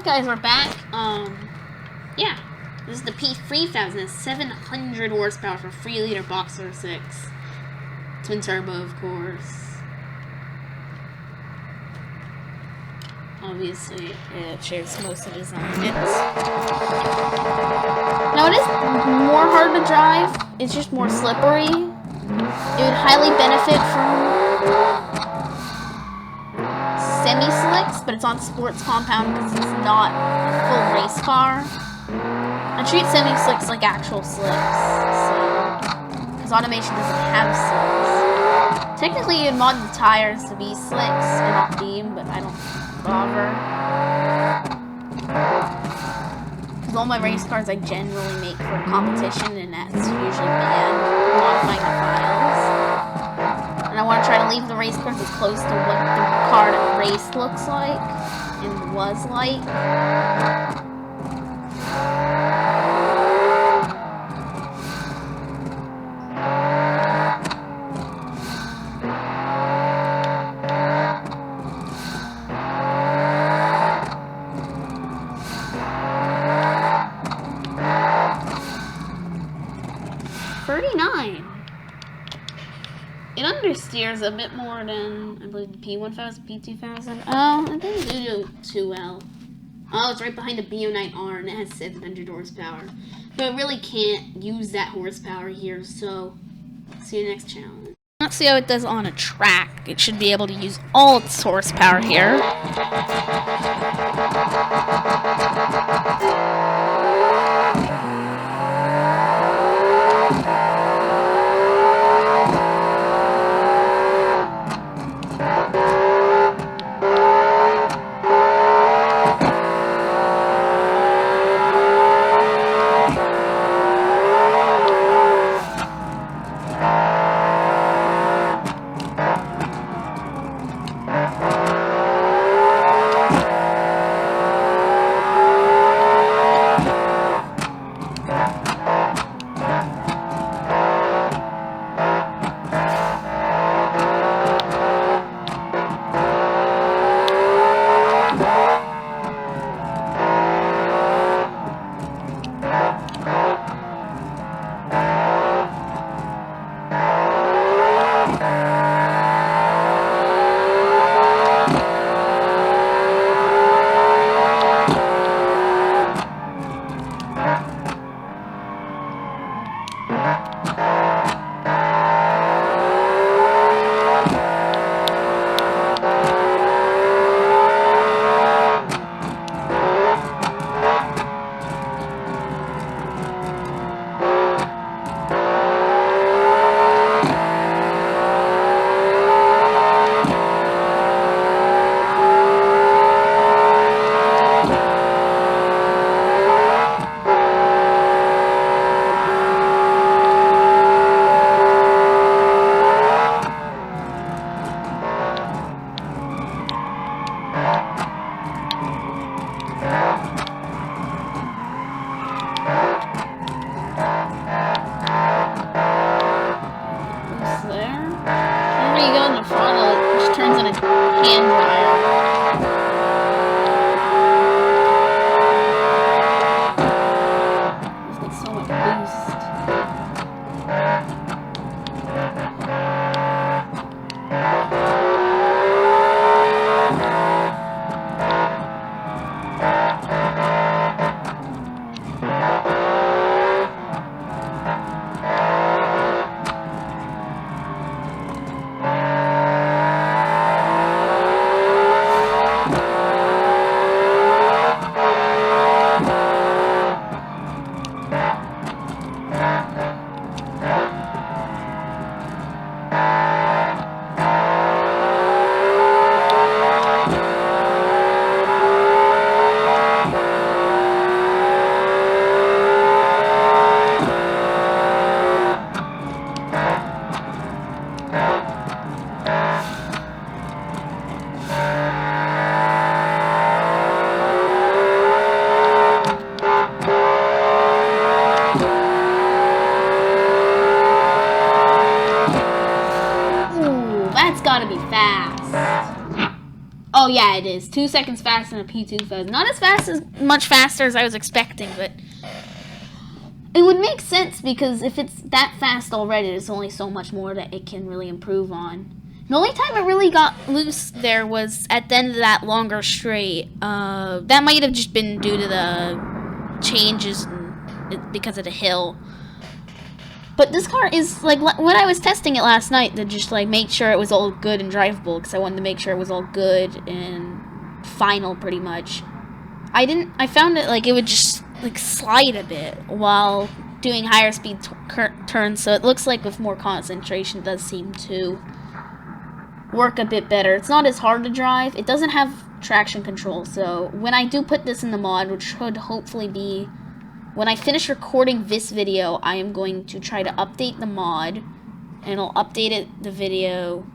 Alright guys, we're back. Yeah. This is the P3000, 700 horsepower for 3-liter Boxer 6. Twin turbo, of course. Obviously, it shares most of the design. Now it is more hard to drive. It's just more slippery. It would highly benefit from semi-slicks, but it's on sports compound because it's not a full race car. I treat semi-slicks like actual slicks, because automation doesn't have slicks. Technically, you'd mod the tires to be slicks and not beam, but I don't bother. Because all my race cars I generally make for competition, and that's usually banned, modifying the files. And I want to try to leave the race cars as close to what the car at race looks like and was like. It understeers a bit more than, I believe, the P1000, P2000. Oh, it didn't do too well. Oh, it's right behind the B09R, and it has 700 horsepower. But it really can't use that horsepower here, so see you next challenge. Let's see how it does on a track. It should be able to use all its horsepower here. Oh yeah, it is 2 seconds faster than a P2000. Not as much faster as I was expecting, but it would make sense because if it's that fast already, there's only so much more that it can really improve on. The only time it really got loose there was at the end of that longer straight. That might have just been due to the changes because of the hill. But this car is, like, when I was testing it last night to just, like, make sure it was all good and drivable, because I wanted to make sure it was all good and final, pretty much. I found it, like, it would just, like, slide a bit while doing higher speed turns, so it looks like with more concentration it does seem to work a bit better. It's not as hard to drive. It doesn't have traction control, so when I do put this in the mod, which should hopefully be when I finish recording this video, I am going to try to update the mod, and I'll update the video.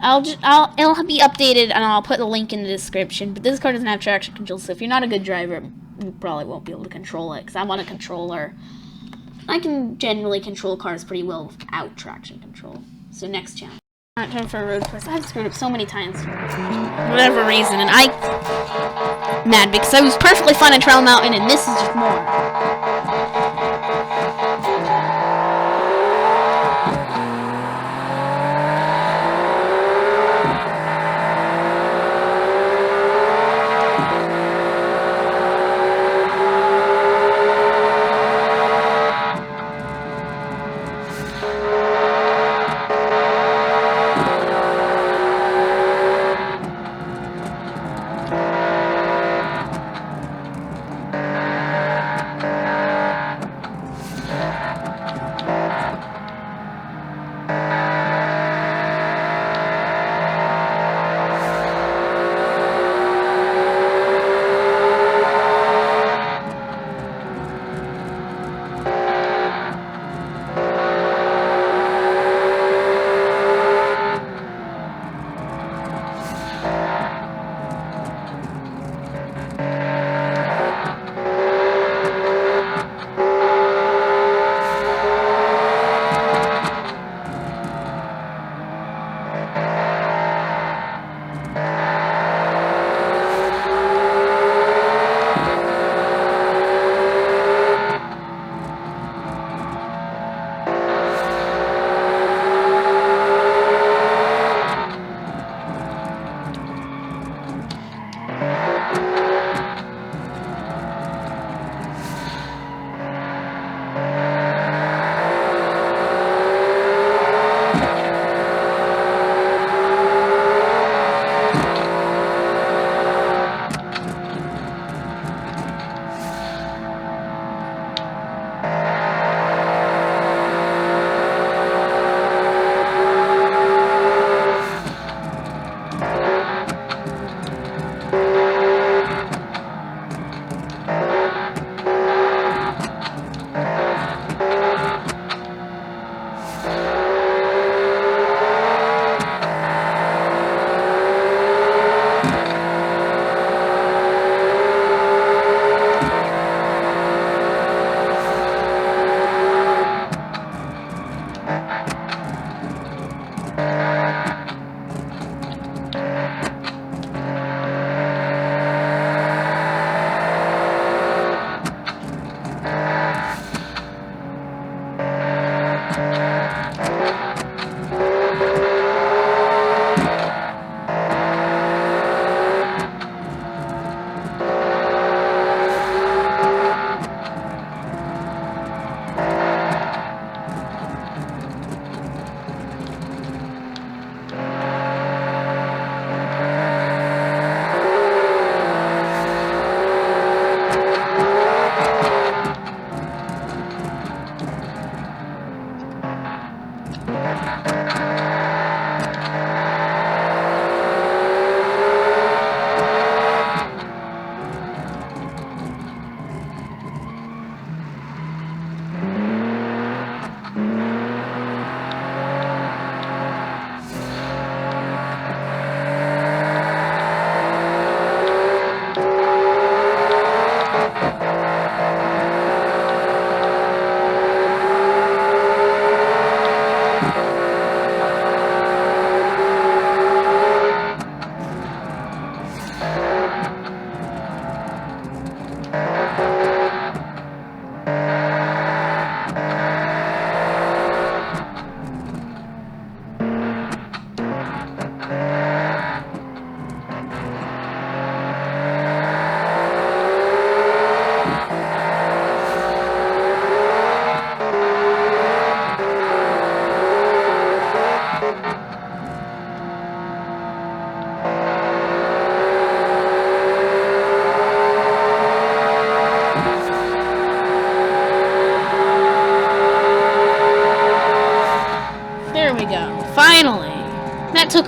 It'll be updated, and I'll put the link in the description. But this car doesn't have traction control, so if you're not a good driver, you probably won't be able to control it. Because I'm on a controller. I can generally control cars pretty well without traction control. So next challenge. Alright, time for a road course. I've screwed up so many times for whatever reason, and I'm mad because I was perfectly fine on Trail Mountain, and this is just more.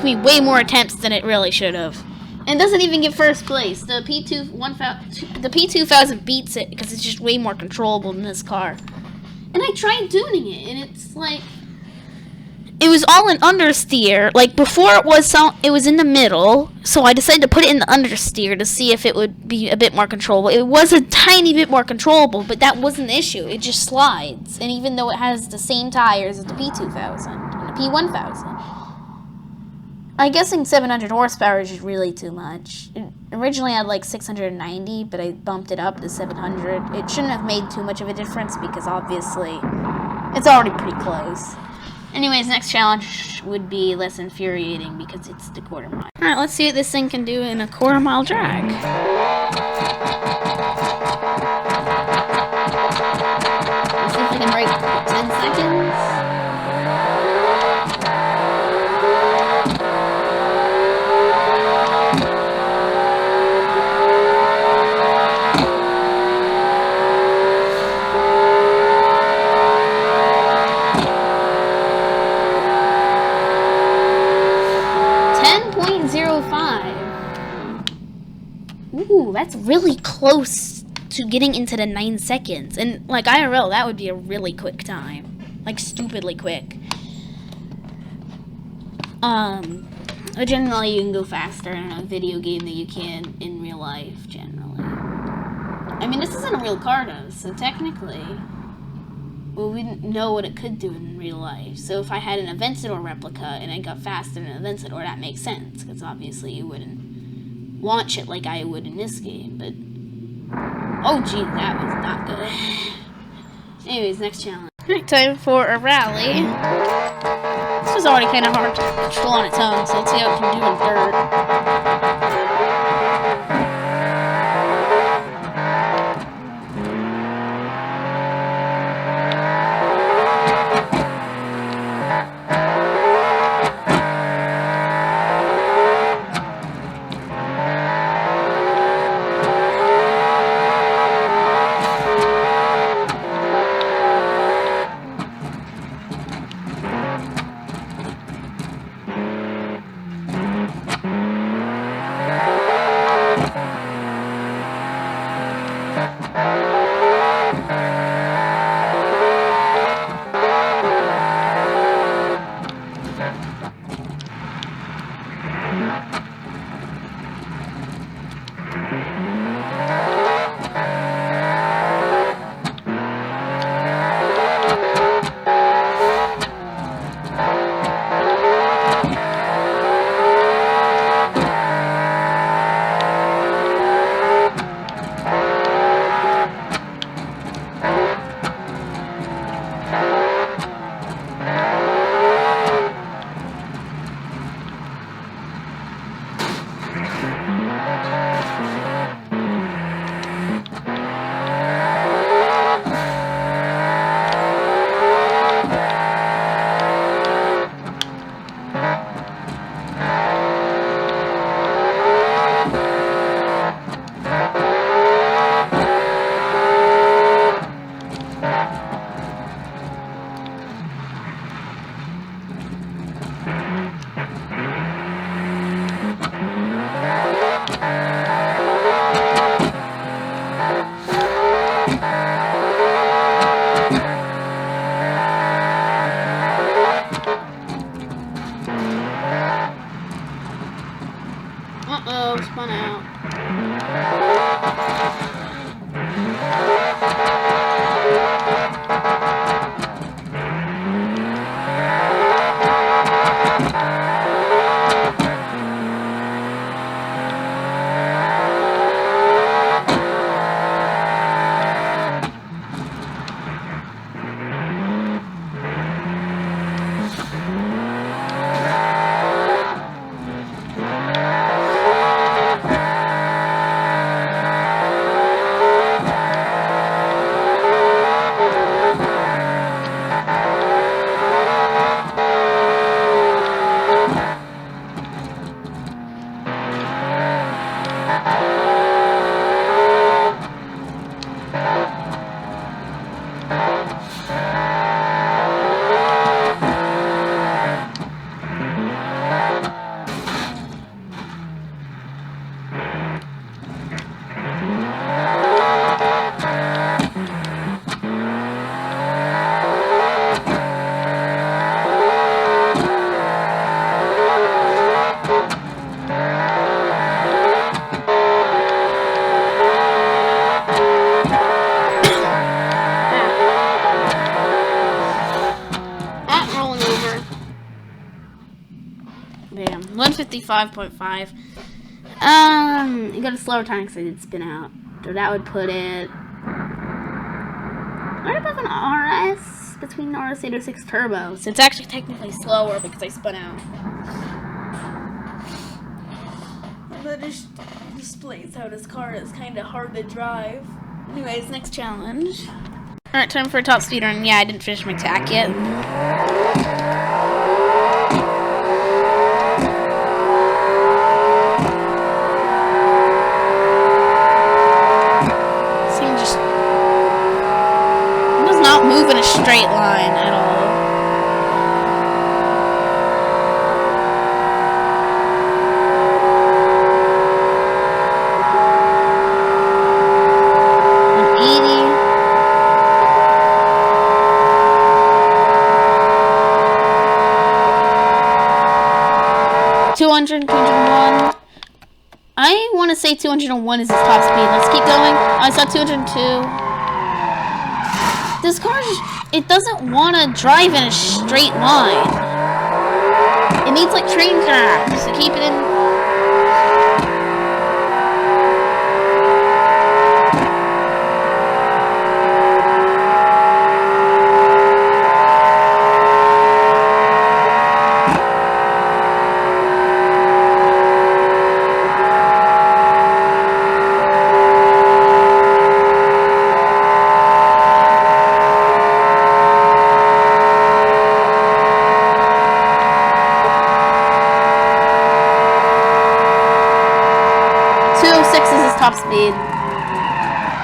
took me way more attempts than it really should have. And doesn't even get first place. The P2000 beats it because it's just way more controllable than this car. And I tried tuning it, and it's like, it was all in understeer. Like before, it was in the middle, so I decided to put it in the understeer to see if it would be a bit more controllable. It was a tiny bit more controllable, but that wasn't the issue. It just slides, and even though it has the same tires as the P2000 and the P1000. I'm guessing 700 horsepower is just really too much. It originally had like 690, but I bumped it up to 700. It shouldn't have made too much of a difference because obviously it's already pretty close. Anyways, next challenge would be less infuriating because it's the quarter mile. Alright, let's see what this thing can do in a quarter mile drag. Let's see if I can break 10 seconds. Ooh, that's really close to getting into the 9 seconds. And, like, IRL, that would be a really quick time. Like, stupidly quick. Generally, you can go faster in a video game than you can in real life, generally. I mean, this isn't a real car, though, so technically, well, we didn't know what it could do in real life. So if I had an Aventador replica and I got faster than an Aventador, that makes sense, because obviously you wouldn't launch it like I would in this game, but oh gee, that was not good. Anyways, next challenge. Time for a rally. This was already kind of hard to control on its own, so let's see how it can do in dirt. 55.5. You got a slower time because I did spin out. So that would put it right above an RS, between RS 806 Turbo. So it's actually technically slower because I spun out. And that just displays how this car is kind of hard to drive. Anyways, next challenge. Alright, time for a top speed run. Yeah, I didn't finish my tack yet. Move in a straight line at all. An 80. I want to say 201 is his top speed. Let's keep going. Oh, I saw 202. This car, it doesn't want to drive in a straight line. It needs like train tracks to keep it in. Top speed.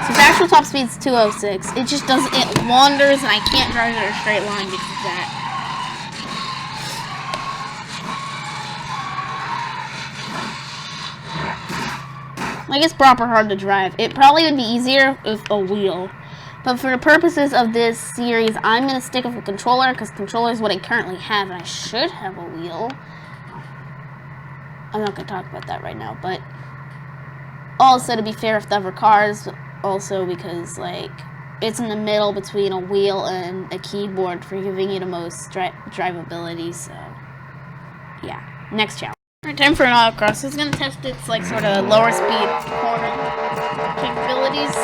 So the actual top speed is 206. It just doesn't. It wanders, and I can't drive it in a straight line because of that. Like, it's proper hard to drive. It probably would be easier with a wheel, but for the purposes of this series, I'm gonna stick with a controller because controller is what I currently have, and I should have a wheel. I'm not gonna talk about that right now, but. Also, to be fair with the other cars, also because, like, it's in the middle between a wheel and a keyboard for giving you the most drivability, so, yeah. Next challenge. Alright, time for an autocross. It's going to test its, like, sort of lower speed corner capabilities.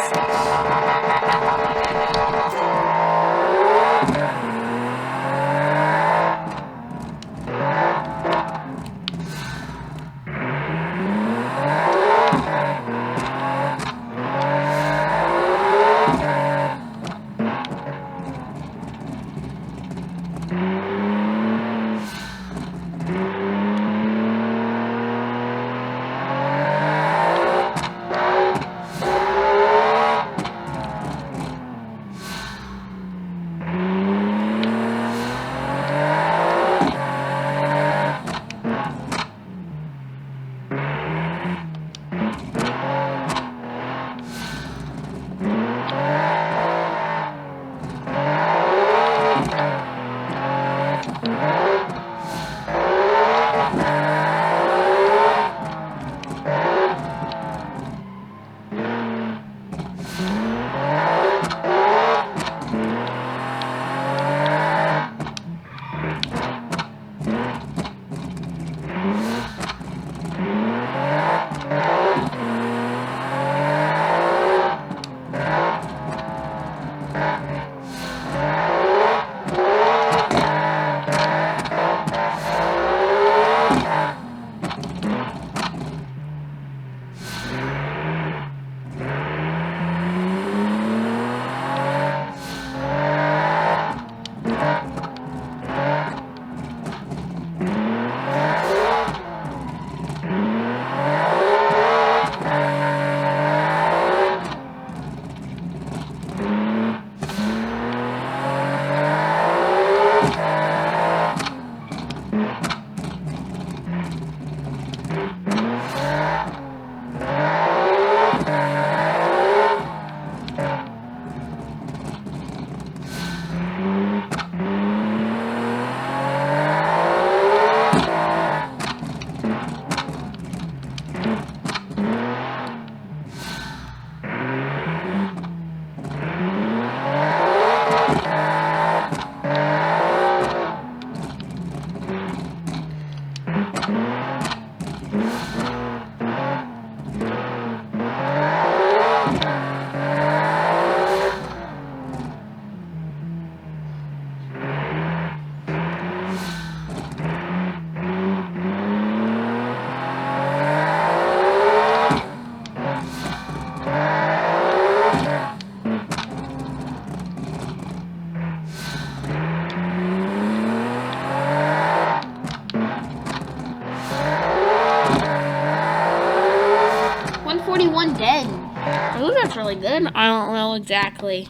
really good. I don't know exactly.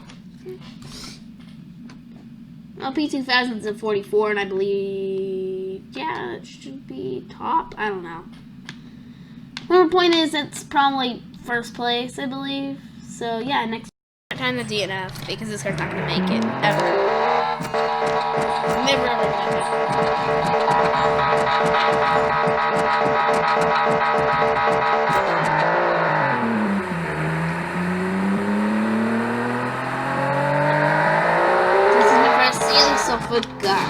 Well, P2000's at 44, and I believe, yeah, it should be top. I don't know. Well, the point is, it's probably first place, I believe. So, yeah, next Kind of DNF because this car's not going to make it ever. Never ever gonna This is my first Steely Softwood car.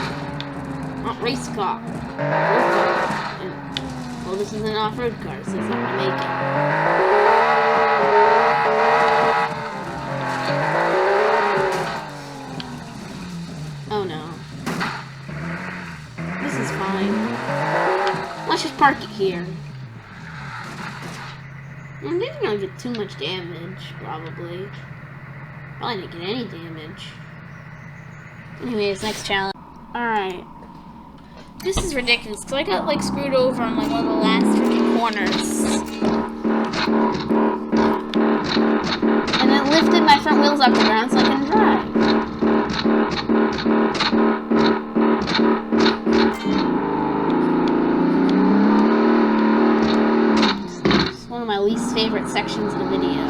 Not race car. Well, this is an off-road car, so it's not gonna make it. Oh no. This is fine. Let's just park it here. I'm not gonna get too much damage, probably. Probably not get any damage. Anyways, next challenge. Alright. This is ridiculous because I got like screwed over on like one of the last freaking corners. And it lifted my front wheels off the ground so I can drive. It's one of my least favorite sections of the video.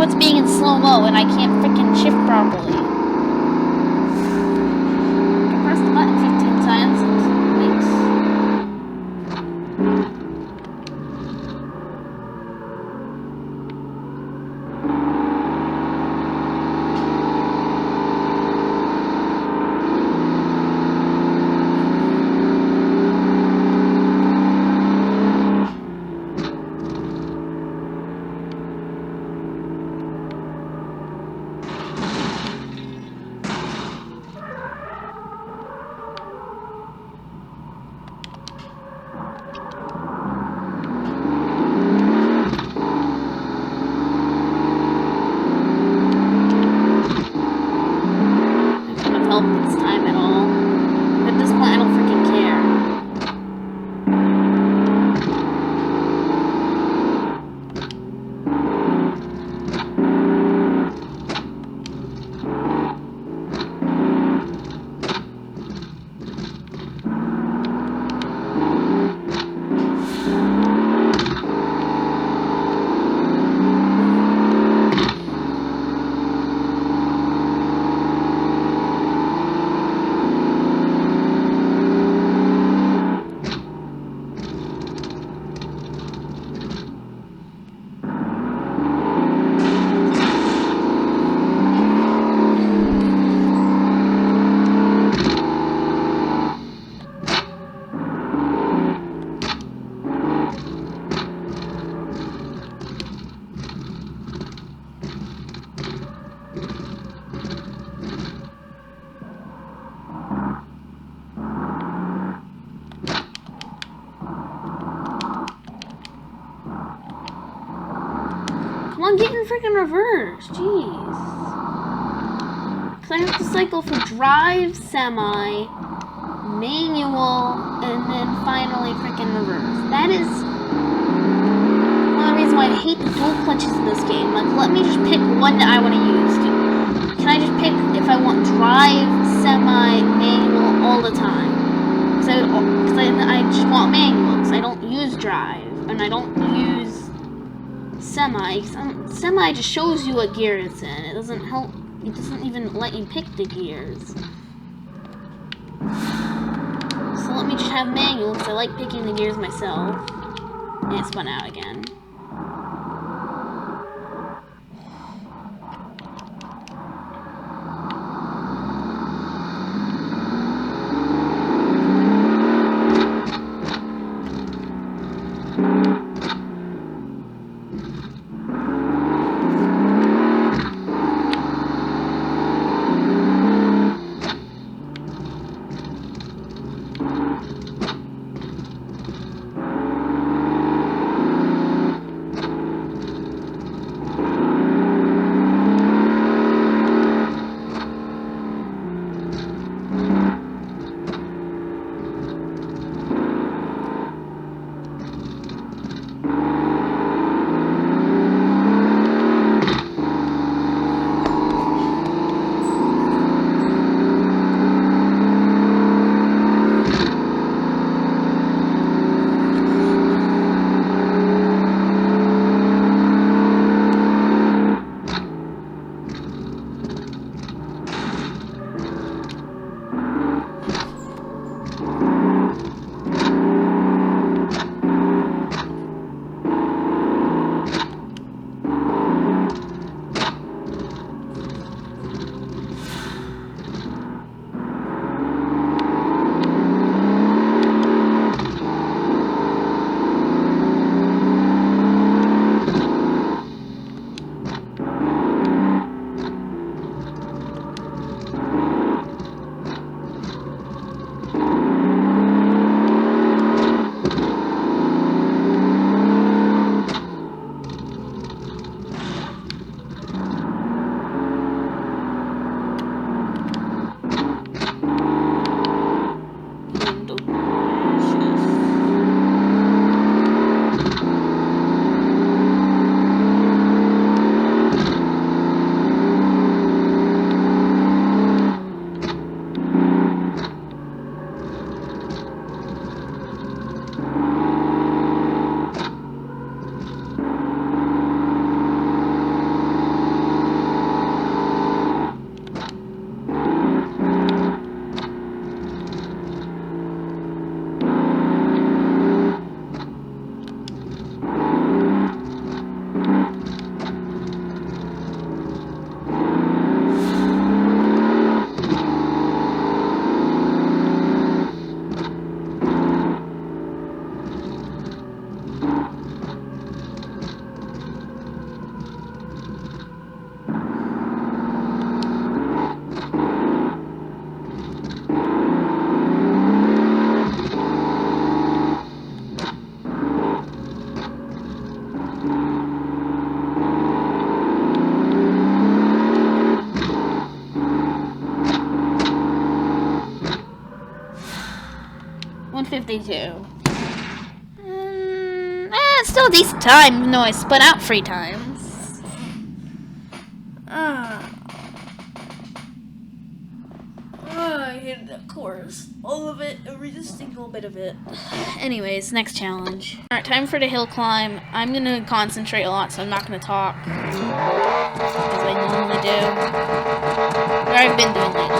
It's being in slow-mo and I can't freaking shift properly. I pressed the button 15 times. Thanks. This time at all. At this point, I don't freaking care. Come on, get in freaking reverse. Jeez. Because I have to cycle for drive, semi, manual, and then finally freaking reverse. That is one of the reasons why I hate the dual clutches in this game. Like, let me just pick one that I want to use. Can I just pick if I want drive, semi, manual all the time? Because I just want manual, because I don't use drive, and I don't use semi. Semi just shows you what gear it's in. It doesn't help. It doesn't even let you pick the gears. So Well, let me just have manual because I like picking the gears myself. And it spun out again. $152. It's still a decent time, even though I spun out 3 times. I hated that course. All of it, every single bit of it. Anyways, next challenge. Alright, time for the hill climb. I'm gonna concentrate a lot, so I'm not gonna talk. As I normally do. Or I've been doing lately.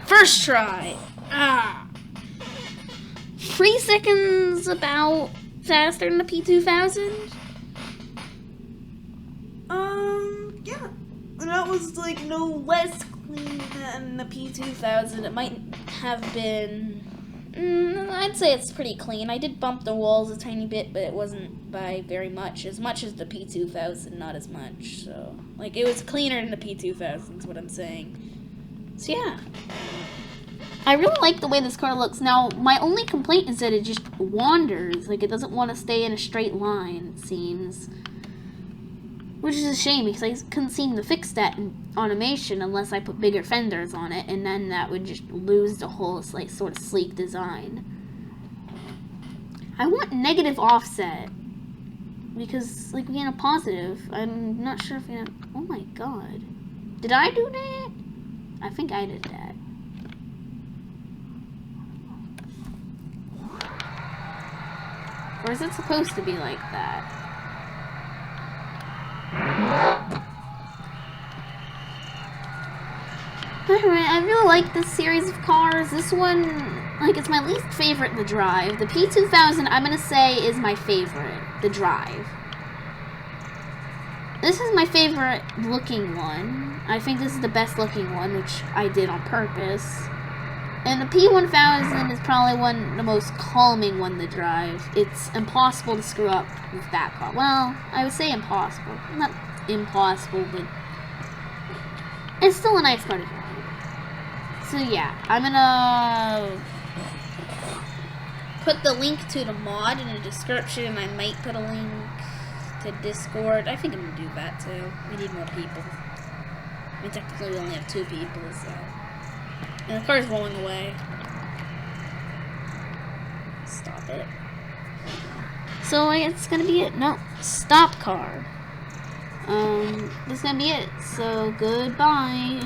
First try. 3 seconds about faster than the P2000. Yeah. That was like no less clean than the P2000. It might have been. I'd say it's pretty clean. I did bump the walls a tiny bit, but it wasn't by very much. As much as the P2000, not as much. So, like, it was cleaner than the P2000 is what I'm saying. So, yeah. I really like the way this car looks. Now, my only complaint is that it just wanders. Like, it doesn't want to stay in a straight line, it seems. Which is a shame, because I couldn't seem to fix that in automation unless I put bigger fenders on it, and then that would just lose the whole, like, sort of sleek design. I want negative offset, because, like, we get a positive. I'm not sure if we have... Oh my god. Did I do that? I think I did that. Or is it supposed to be like that? Alright, I really like this series of cars. This one, like, it's my least favorite, the Drive. The P2000, I'm gonna say, is my favorite, the Drive. This is my favorite looking one. I think this is the best looking one, which I did on purpose. And the P1000 is probably the most calming one to drive. It's impossible to screw up with that car. Well, I would say impossible. Not impossible, but it's still a nice car to drive. So yeah, I'm gonna put the link to the mod in the description, and I might put a link to Discord. I think I'm gonna do that too. We need more people. I mean, technically we only have 2 people, so. And the car's rolling away. Stop it. So it's gonna be it. No, stop car. This is gonna be it. So goodbye.